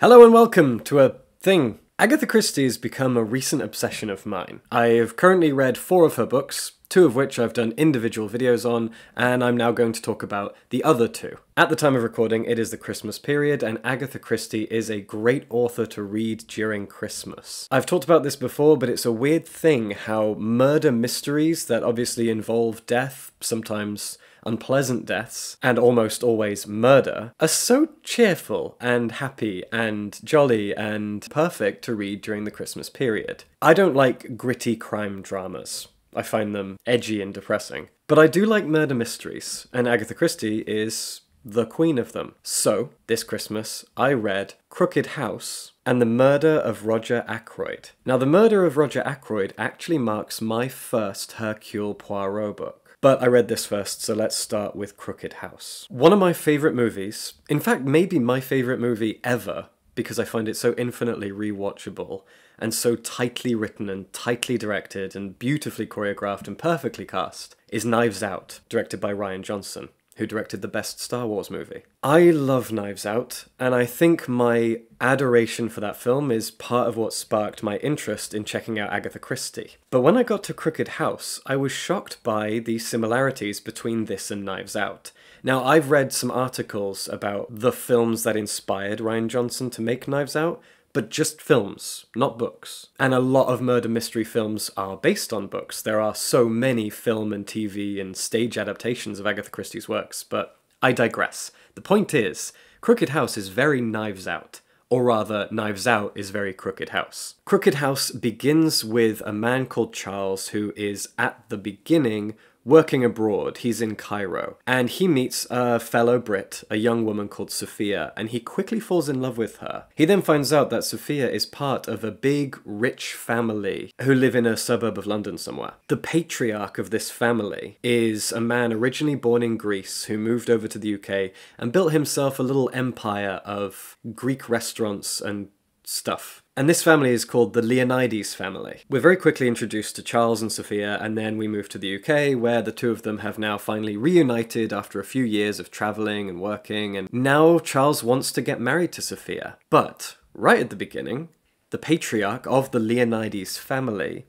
Hello and welcome to a thing. Agatha Christie has become a recent obsession of mine. I have currently read 4 of her books, 2 of which I've done individual videos on, and I'm now going to talk about the other 2. At the time of recording, it is the Christmas period, and Agatha Christie is a great author to read during Christmas. I've talked about this before, but it's a weird thing how murder mysteries that obviously involve death, sometimes unpleasant deaths, and almost always murder, are so cheerful and happy and jolly and perfect to read during the Christmas period. I don't like gritty crime dramas. I find them edgy and depressing. But I do like murder mysteries, and Agatha Christie is the queen of them. So, this Christmas, I read Crooked House and The Murder of Roger Ackroyd. Now, The Murder of Roger Ackroyd actually marks my first Hercule Poirot book. But I read this first, so let's start with Crooked House. One of my favourite movies, in fact maybe my favourite movie ever, because I find it so infinitely rewatchable, and so tightly written and tightly directed and beautifully choreographed and perfectly cast, is Knives Out, directed by Rian Johnson, who directed the best Star Wars movie. I love Knives Out, and I think my adoration for that film is part of what sparked my interest in checking out Agatha Christie. But when I got to Crooked House, I was shocked by the similarities between this and Knives Out. Now, I've read some articles about the films that inspired Rian Johnson to make Knives Out, but just films, not books. And a lot of murder mystery films are based on books. There are so many film and TV and stage adaptations of Agatha Christie's works, but I digress. The point is, Crooked House is very Knives Out. Or rather, Knives Out is very Crooked House. Crooked House begins with a man called Charles who is, at the beginning, working abroad. He's in Cairo, and he meets a fellow Brit, a young woman called Sophia, and he quickly falls in love with her. He then finds out that Sophia is part of a big, rich family who live in a suburb of London somewhere. The patriarch of this family is a man originally born in Greece who moved over to the UK and built himself a little empire of Greek restaurants and stuff. And this family is called the Leonides family. We're very quickly introduced to Charles and Sophia, and then we move to the UK, where the two of them have now finally reunited after a few years of travelling and working, and now Charles wants to get married to Sophia. But, right at the beginning, the patriarch of the Leonides family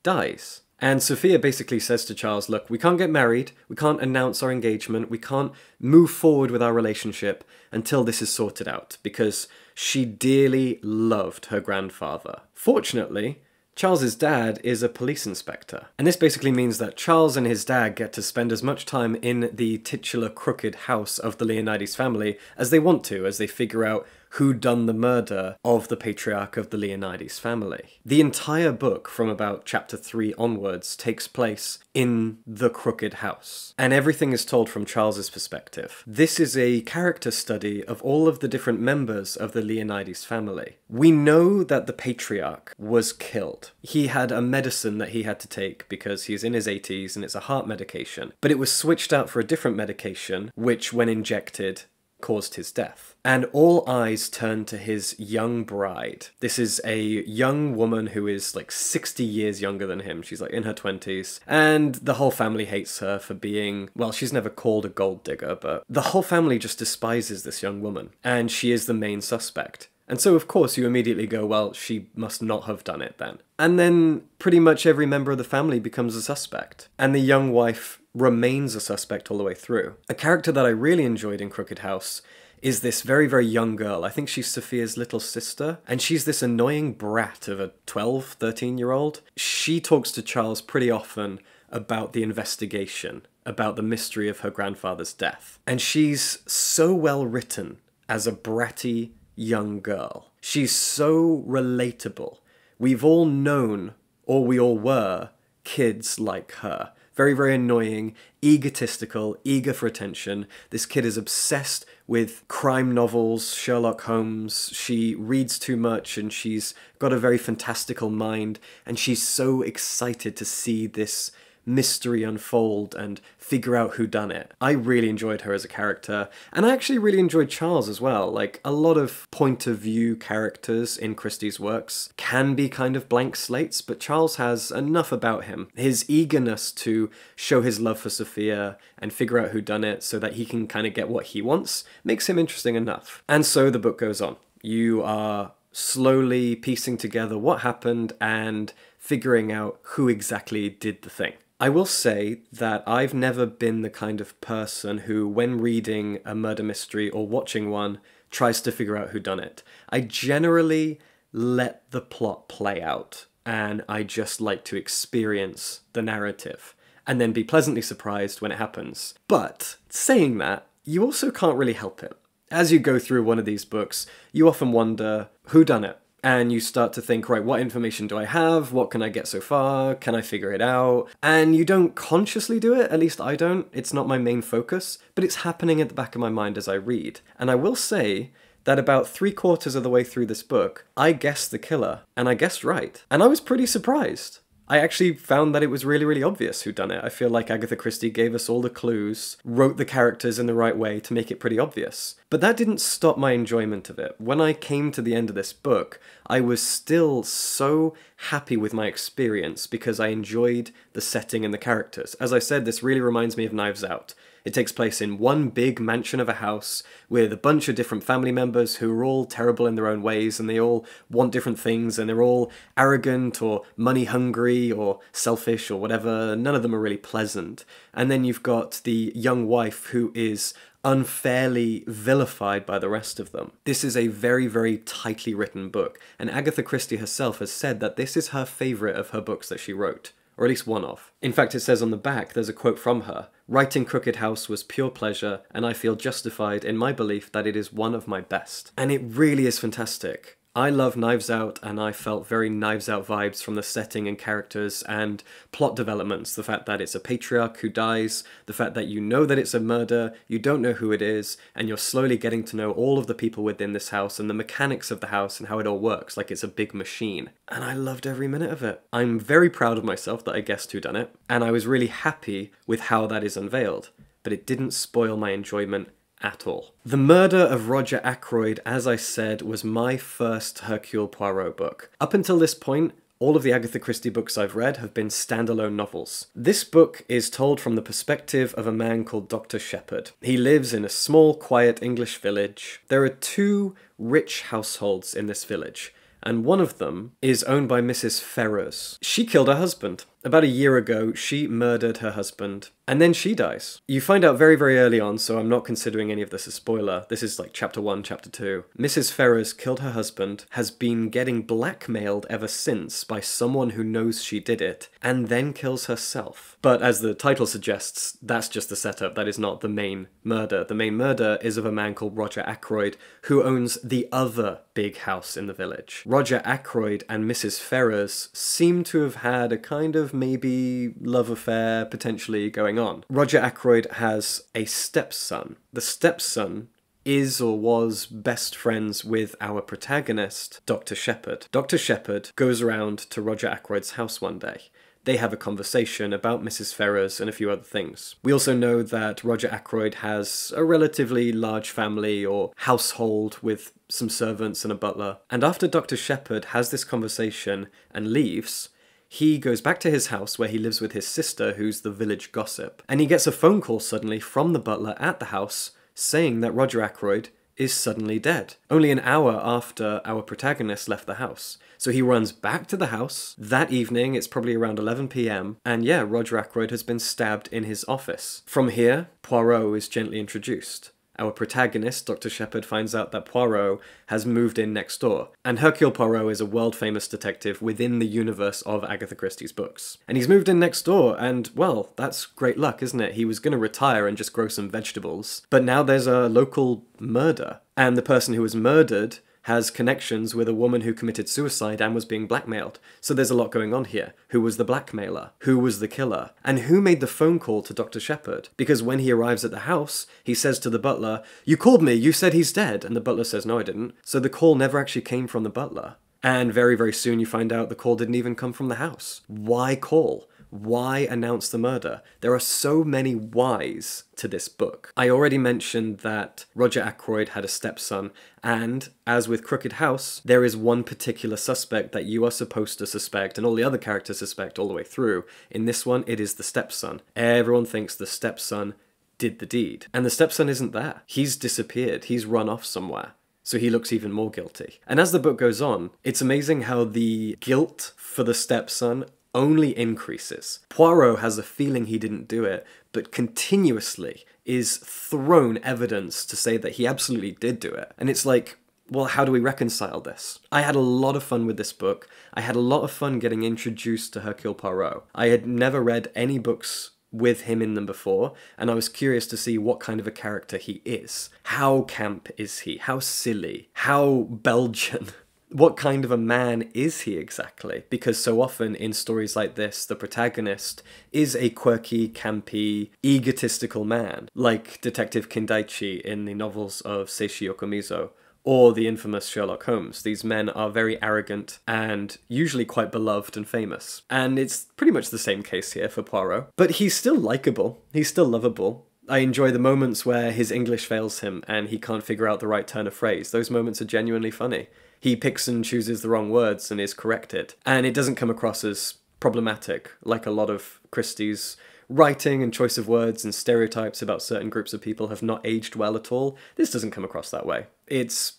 dies. And Sophia basically says to Charles, look, we can't get married, we can't announce our engagement, we can't move forward with our relationship until this is sorted out, because she dearly loved her grandfather. Fortunately, Charles's dad is a police inspector, and this basically means that Charles and his dad get to spend as much time in the titular crooked house of the Leonides family as they want to, as they figure out who done the murder of the patriarch of the Leonides family. The entire book, from about chapter 3 onwards, takes place in the crooked house, and everything is told from Charles's perspective. This is a character study of all of the different members of the Leonides family. We know that the patriarch was killed. He had a medicine that he had to take because he's in his 80s and it's a heart medication, but it was switched out for a different medication, which, when injected, caused his death. And all eyes turn to his young bride. This is a young woman who is like 60 years younger than him. She's like in her 20s. And the whole family hates her for being, well, she's never called a gold digger, but the whole family just despises this young woman. And she is the main suspect. And so, of course, you immediately go, well, she must not have done it then. And then pretty much every member of the family becomes a suspect. And the young wife remains a suspect all the way through. A character that I really enjoyed in Crooked House is this very, very young girl. I think she's Sophia's little sister, and she's this annoying brat of a 12, 13-year-old. She talks to Charles pretty often about the investigation, about the mystery of her grandfather's death. And she's so well written as a bratty young girl. She's so relatable. We've all known, or we all were, kids like her. Very, very annoying, egotistical, eager for attention. This kid is obsessed with crime novels, Sherlock Holmes. She reads too much and she's got a very fantastical mind, and she's so excited to see this mystery unfold and figure out who done it. I really enjoyed her as a character, and I actually really enjoyed Charles as well. Like, a lot of point of view characters in Christie's works can be kind of blank slates, but Charles has enough about him. His eagerness to show his love for Sophia and figure out who done it so that he can kind of get what he wants makes him interesting enough. And so the book goes on. You are slowly piecing together what happened and figuring out who exactly did the thing. I will say that I've never been the kind of person who, when reading a murder mystery or watching one, tries to figure out who done it. I generally let the plot play out, and I just like to experience the narrative, and then be pleasantly surprised when it happens. But, saying that, you also can't really help it. As you go through one of these books, you often wonder, who done it? And you start to think, right, what information do I have? What can I get so far? Can I figure it out? And you don't consciously do it, at least I don't. It's not my main focus, but it's happening at the back of my mind as I read. And I will say that about 3/4 of the way through this book, I guessed the killer, and I guessed right. And I was pretty surprised. I actually found that it was really, really obvious who done it. I feel like Agatha Christie gave us all the clues, wrote the characters in the right way to make it pretty obvious. But that didn't stop my enjoyment of it. When I came to the end of this book, I was still so happy with my experience because I enjoyed the setting and the characters. As I said, this really reminds me of Knives Out. It takes place in one big mansion of a house with a bunch of different family members who are all terrible in their own ways, and they all want different things, and they're all arrogant or money hungry or selfish or whatever. None of them are really pleasant. And then you've got the young wife who is unfairly vilified by the rest of them. This is a very, very tightly written book, and Agatha Christie herself has said that this is her favourite of her books that she wrote. Or at least one of. In fact, it says on the back, there's a quote from her, "Writing Crooked House was pure pleasure, and I feel justified in my belief that it is one of my best." And it really is fantastic. I love Knives Out, and I felt very Knives Out vibes from the setting and characters and plot developments. The fact that it's a patriarch who dies, the fact that you know that it's a murder, you don't know who it is, and you're slowly getting to know all of the people within this house and the mechanics of the house and how it all works, like it's a big machine. And I loved every minute of it. I'm very proud of myself that I guessed who done it, and I was really happy with how that is unveiled, but it didn't spoil my enjoyment at all. The Murder of Roger Ackroyd, as I said, was my first Hercule Poirot book. Up until this point, all of the Agatha Christie books I've read have been standalone novels. This book is told from the perspective of a man called Dr. Shepherd. He lives in a small, quiet English village. There are 2 rich households in this village, and one of them is owned by Mrs. Ferrers. She killed her husband. About a year ago, she murdered her husband, and then she dies. You find out very, very early on, so I'm not considering any of this a spoiler. This is like chapter 1, chapter 2. Mrs. Ferrers killed her husband, has been getting blackmailed ever since by someone who knows she did it, and then kills herself. But as the title suggests, that's just the setup. That is not the main murder. The main murder is of a man called Roger Ackroyd, who owns the other big house in the village. Roger Ackroyd and Mrs. Ferrers seem to have had a kind of maybe love affair potentially going on. Roger Ackroyd has a stepson. The stepson is or was best friends with our protagonist, Dr. Shepherd. Dr. Shepherd goes around to Roger Ackroyd's house one day. They have a conversation about Mrs. Ferrers and a few other things. We also know that Roger Ackroyd has a relatively large family or household with some servants and a butler. And after Dr. Shepherd has this conversation and leaves, he goes back to his house where he lives with his sister, who's the village gossip. And he gets a phone call suddenly from the butler at the house saying that Roger Ackroyd is suddenly dead, only an hour after our protagonist left the house. So he runs back to the house. That evening, it's probably around 11 p.m, and yeah, Roger Ackroyd has been stabbed in his office. From here, Poirot is gently introduced. Our protagonist, Dr. Shepherd, finds out that Poirot has moved in next door, and Hercule Poirot is a world-famous detective within the universe of Agatha Christie's books. And he's moved in next door, and, well, that's great luck, isn't it? He was going to retire and just grow some vegetables, but now there's a local murder, and the person who was murdered has connections with a woman who committed suicide and was being blackmailed. So there's a lot going on here. Who was the blackmailer? Who was the killer? And who made the phone call to Dr. Shepherd? Because when he arrives at the house, he says to the butler, "You called me, you said he's dead." And the butler says, "No, I didn't." So the call never actually came from the butler. And very, very soon you find out the call didn't even come from the house. Why call? Why announce the murder? There are so many whys to this book. I already mentioned that Roger Ackroyd had a stepson, and as with Crooked House, there is one particular suspect that you are supposed to suspect, and all the other characters suspect all the way through. In this one, it is the stepson. Everyone thinks the stepson did the deed. And the stepson isn't there. He's disappeared. He's run off somewhere. so he looks even more guilty. And as the book goes on, it's amazing how the guilt for the stepson only increases. Poirot has a feeling he didn't do it, but continuously is thrown evidence to say that he absolutely did do it. And it's like, well, how do we reconcile this? I had a lot of fun with this book. I had a lot of fun getting introduced to Hercule Poirot. I had never read any books with him in them before, and I was curious to see what kind of a character he is. How camp is he? How silly? How Belgian? What kind of a man is he exactly? Because so often in stories like this, the protagonist is a quirky, campy, egotistical man, like Detective Kindaichi in the novels of Seishi Yokomizo, or the infamous Sherlock Holmes. These men are very arrogant and usually quite beloved and famous. And it's pretty much the same case here for Poirot. But he's still likable. He's still lovable. I enjoy the moments where his English fails him and he can't figure out the right turn of phrase. Those moments are genuinely funny. He picks and chooses the wrong words and is corrected. And it doesn't come across as problematic, like a lot of Christie's writing and choice of words and stereotypes about certain groups of people have not aged well at all. This doesn't come across that way. It's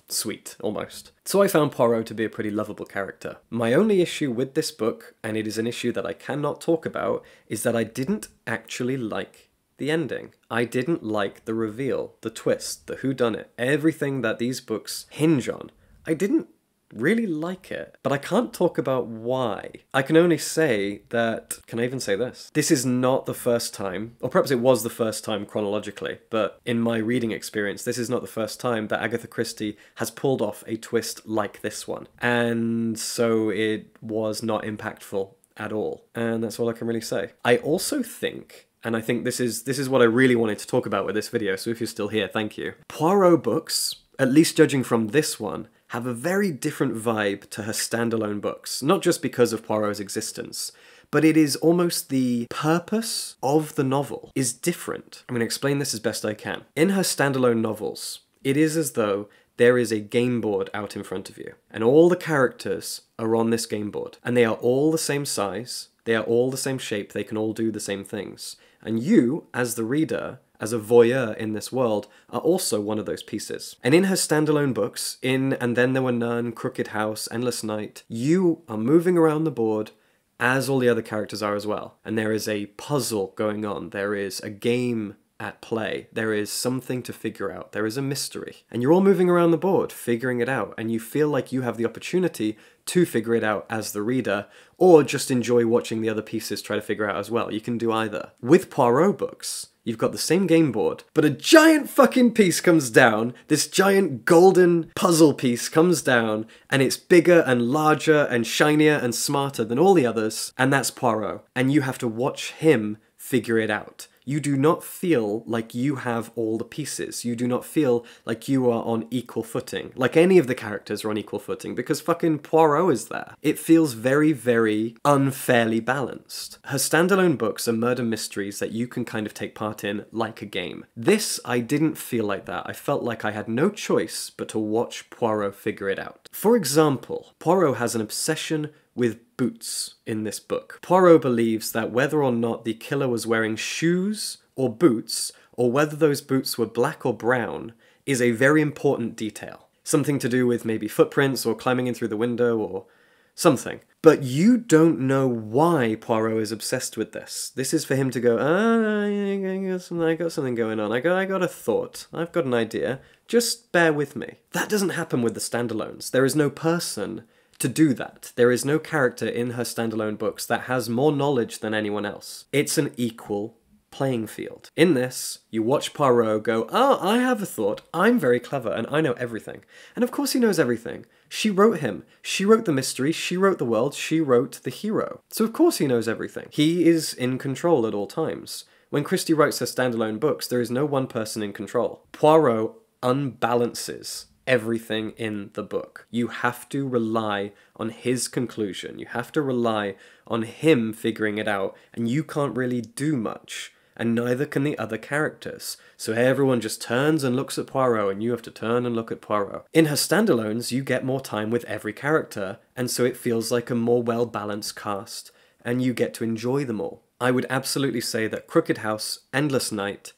sweet, almost. So I found Poirot to be a pretty lovable character. My only issue with this book, and it is an issue that I cannot talk about, is that I didn't actually like the ending. I didn't like the reveal, the twist, the whodunit, everything that these books hinge on. I didn't really like it, but I can't talk about why. I can only say that, can I even say this? This is not the first time, or perhaps it was the first time chronologically, but in my reading experience, this is not the first time that Agatha Christie has pulled off a twist like this one. And so it was not impactful at all. And that's all I can really say. I also think, and I think this is what I really wanted to talk about with this video, so if you're still here, thank you. Poirot books, at least judging from this one, have a very different vibe to her standalone books, not just because of Poirot's existence, but it is almost the purpose of the novel is different. I'm going to explain this as best I can. In her standalone novels, it is as though there is a game board out in front of you, and all the characters are on this game board, and they are all the same size, they are all the same shape, they can all do the same things. And you, as the reader, as a voyeur in this world, are also one of those pieces. And in her standalone books, in And Then There Were None, Crooked House, Endless Night, you are moving around the board as all the other characters are as well. And there is a puzzle going on, there is a game at play, there is something to figure out, there is a mystery. And you're all moving around the board, figuring it out, and you feel like you have the opportunity to figure it out as the reader, or just enjoy watching the other pieces try to figure out as well. You can do either. With Poirot books, you've got the same game board, but a giant fucking piece comes down, this giant golden puzzle piece comes down, and it's bigger and larger and shinier and smarter than all the others, and that's Poirot. And you have to watch him figure it out. You do not feel like you have all the pieces. You do not feel like you are on equal footing, like any of the characters are on equal footing, because fucking Poirot is there. It feels very, very unfairly balanced. Her standalone books are murder mysteries that you can kind of take part in like a game. This, I didn't feel like that. I felt like I had no choice but to watch Poirot figure it out. For example, Poirot has an obsession with boots in this book. Poirot believes that whether or not the killer was wearing shoes or boots, or whether those boots were black or brown, is a very important detail. Something to do with maybe footprints or climbing in through the window or something. But you don't know why Poirot is obsessed with this. This is for him to go, I got something going on. I got a thought. I've got an idea. Just bear with me. That doesn't happen with the standalones. There is no person to do that. There is no character in her standalone books that has more knowledge than anyone else. It's an equal playing field. In this, you watch Poirot go, oh, I have a thought, I'm very clever, and I know everything. And of course he knows everything. She wrote him. She wrote the mystery, she wrote the world, she wrote the hero. So of course he knows everything. He is in control at all times. When Christie writes her standalone books, there is no one person in control. Poirot unbalances everything in the book. You have to rely on his conclusion. You have to rely on him figuring it out, and you can't really do much, and neither can the other characters. So everyone just turns and looks at Poirot, and you have to turn and look at Poirot. In her standalones, you get more time with every character, and so it feels like a more well-balanced cast, and you get to enjoy them all. I would absolutely say that Crooked House, Endless Night,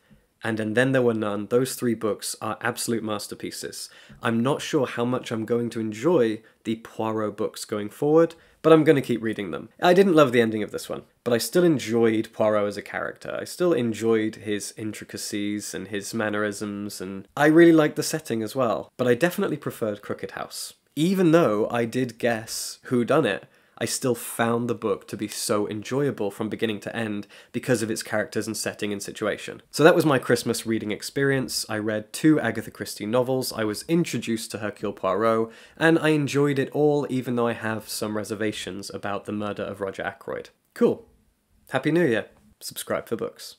and Then There Were None. Those three books are absolute masterpieces. I'm not sure how much I'm going to enjoy the Poirot books going forward, but I'm going to keep reading them. I didn't love the ending of this one, but I still enjoyed Poirot as a character. I still enjoyed his intricacies and his mannerisms, and I really liked the setting as well. But I definitely preferred Crooked House. Even though I did guess whodunit, I still found the book to be so enjoyable from beginning to end because of its characters and setting and situation. So that was my Christmas reading experience. I read 2 Agatha Christie novels, I was introduced to Hercule Poirot, and I enjoyed it all even though I have some reservations about the Murder of Roger Ackroyd. Cool. Happy New Year. Subscribe for books.